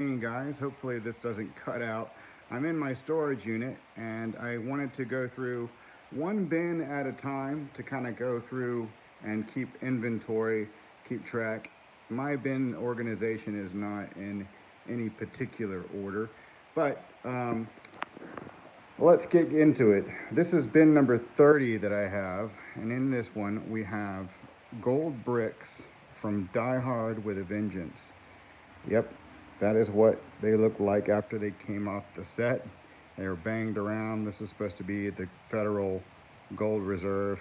Guys, hopefully this doesn't cut out. I'm in my storage unit and I wanted to go through one bin at a time to kind of go through and keep inventory, keep track. My bin organization is not in any particular order, but let's get into it. This is bin number 30 that I have, and in this one we have gold bricks from Die Hard with a Vengeance. Yep, that is what they looked like after they came off the set. They were banged around. This is supposed to be the Federal Gold Reserve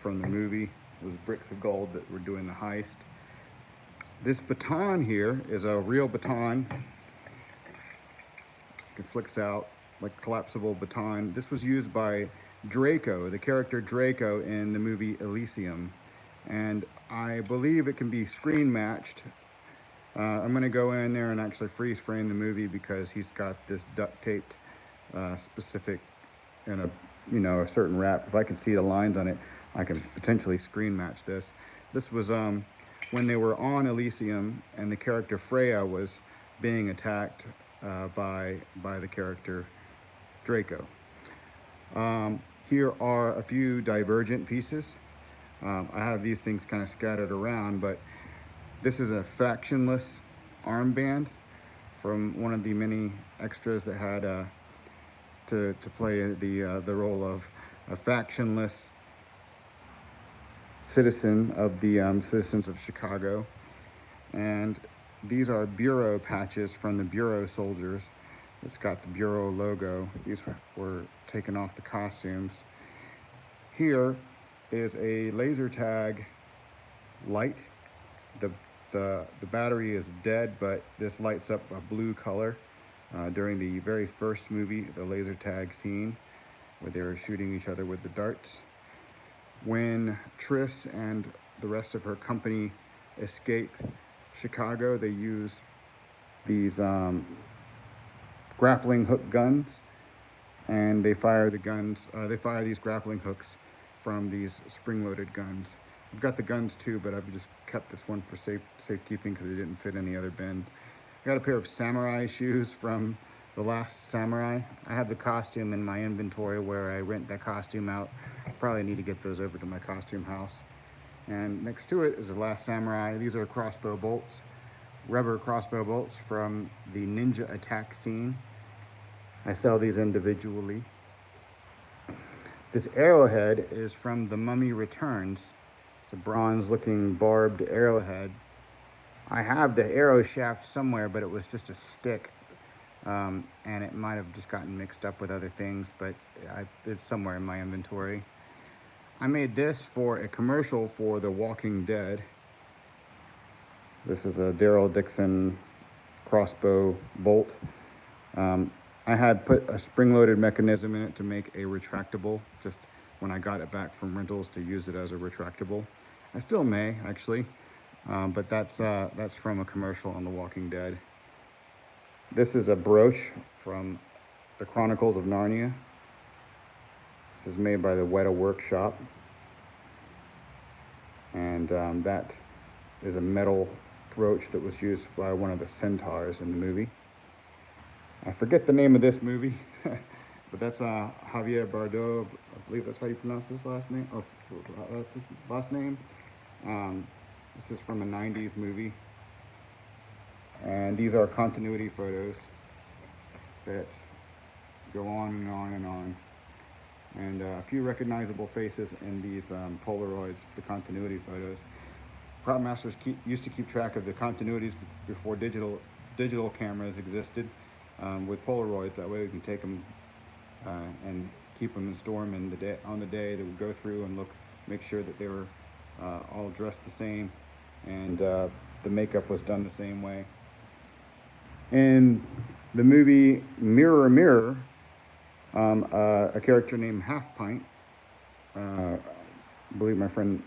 from the movie. It was bricks of gold that were doing the heist. This baton here is a real baton. It flicks out like a collapsible baton. This was used by Draco, the character Draco in the movie Elysium. And I believe it can be screen matched. I'm going to go in there and actually freeze frame the movie because he's got this duct taped specific in a certain wrap. If I can see the lines on it, I can potentially screen match this. This was when they were on Elysium and the character Freya was being attacked by the character Draco. Here are a few divergent pieces. I have these things kind of scattered around, but this is a factionless armband from one of the many extras that had to play the role of a factionless citizen of the citizens of Chicago. And these are bureau patches from the bureau soldiers. It's got the bureau logo. These were taken off the costumes. Here is a laser tag light. The battery is dead, but this lights up a blue color during the very first movie, the laser tag scene, where they were shooting each other with the darts. When Triss and the rest of her company escape Chicago, they use these grappling hook guns, and they fire these grappling hooks from these spring-loaded guns. I've got the guns too, but I've just kept this one for safekeeping because it didn't fit in the other bin. I got a pair of samurai shoes from The Last Samurai. I have the costume in my inventory where I rent that costume out. Probably need to get those over to my costume house. And next to it is The Last Samurai. These are crossbow bolts, rubber crossbow bolts from the ninja attack scene. I sell these individually. This arrowhead is from The Mummy Returns. It's a bronze-looking barbed arrowhead. I have the arrow shaft somewhere, but it was just a stick, and it might have just gotten mixed up with other things, but it's somewhere in my inventory. I made this for a commercial for The Walking Dead. This is a Daryl Dixon crossbow bolt. I had put a spring-loaded mechanism in it to make a retractable, just when I got it back from rentals to use it as a retractable. I still may, actually, but that's from a commercial on The Walking Dead. This is a brooch from the Chronicles of Narnia. This is made by the Weta Workshop, and that is a metal brooch that was used by one of the centaurs in the movie. I forget the name of this movie, but that's Javier Bardot. I believe that's how you pronounce his last name. Oh, that's his last name. This is from a 90s movie. And these are continuity photos that go on and on and on. And a few recognizable faces in these Polaroids, the continuity photos. Prop masters used to keep track of the continuities before digital cameras existed with Polaroids. That way we can take them and keep them and store them on the day that we go through and make sure that they were all dressed the same and the makeup was done the same way. In the movie Mirror Mirror, a character named Half Pint, I believe my friend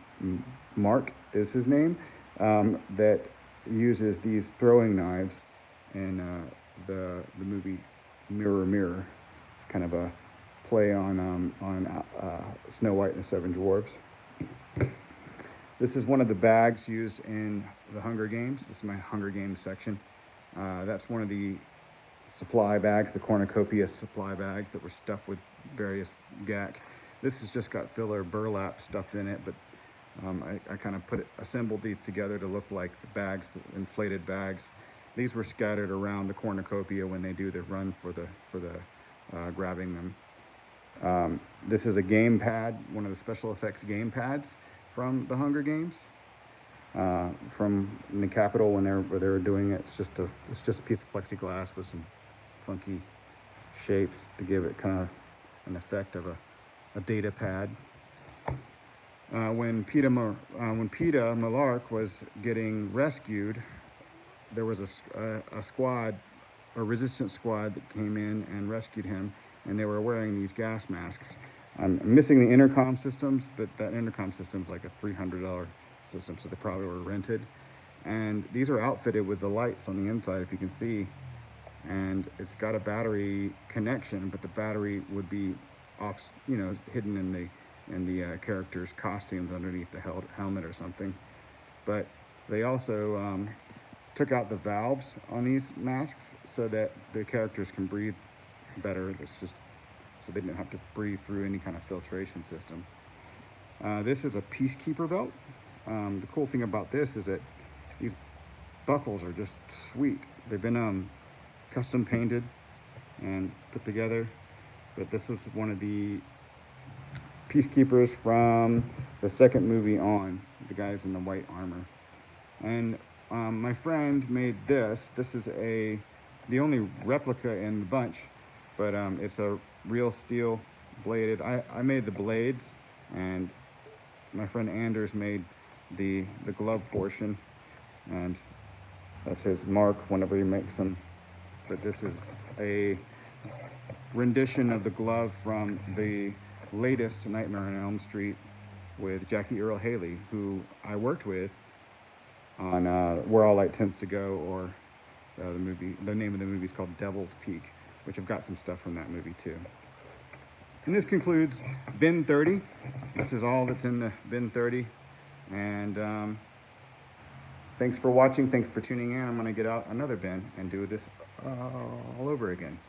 Mark is his name, that uses these throwing knives in the movie Mirror Mirror. It's kind of a play on Snow White and the Seven Dwarfs. This is one of the bags used in the Hunger Games. This is my Hunger Games section. That's one of the supply bags, the cornucopia supply bags that were stuffed with various gack. This has just got filler burlap stuffed in it, but I kind of assembled these together to look like the bags, inflated bags. These were scattered around the cornucopia when they do the run for the grabbing them. This is a game pad, one of the special effects game pads from the Hunger Games. From in the Capitol when they were doing it. It's just a piece of plexiglass with some funky shapes to give it kind of an effect of a data pad. When Peeta Mellark was getting rescued, there was a squad, a resistance squad that came in and rescued him, and they were wearing these gas masks. I'm missing the intercom systems, but that intercom system's like a $300 system, so they probably were rented. And these are outfitted with the lights on the inside, if you can see, and it's got a battery connection, but the battery would be off, hidden in the characters' costumes underneath the helmet or something. But they also took out the valves on these masks so that the characters can breathe better. It's just so they didn't have to breathe through any kind of filtration system. This is a Peacekeeper belt. The cool thing about this is that these buckles are just sweet. They've been custom painted and put together, but this was one of the Peacekeepers from the second movie on, the guys in the white armor. And my friend made this. This is the only replica in the bunch, but it's a real steel bladed. I made the blades, and my friend Anders made the glove portion, and that's his mark whenever he makes them. But this is a rendition of the glove from the latest Nightmare on Elm Street with Jackie Earle Haley, who I worked with on Where All Light Tends to Go, or the name of the movie is called Devil's Peak, which I've got some stuff from that movie too. And this concludes bin 30. This is all that's in the bin 30. And thanks for watching. Thanks for tuning in. I'm going to get out another bin and do this all over again.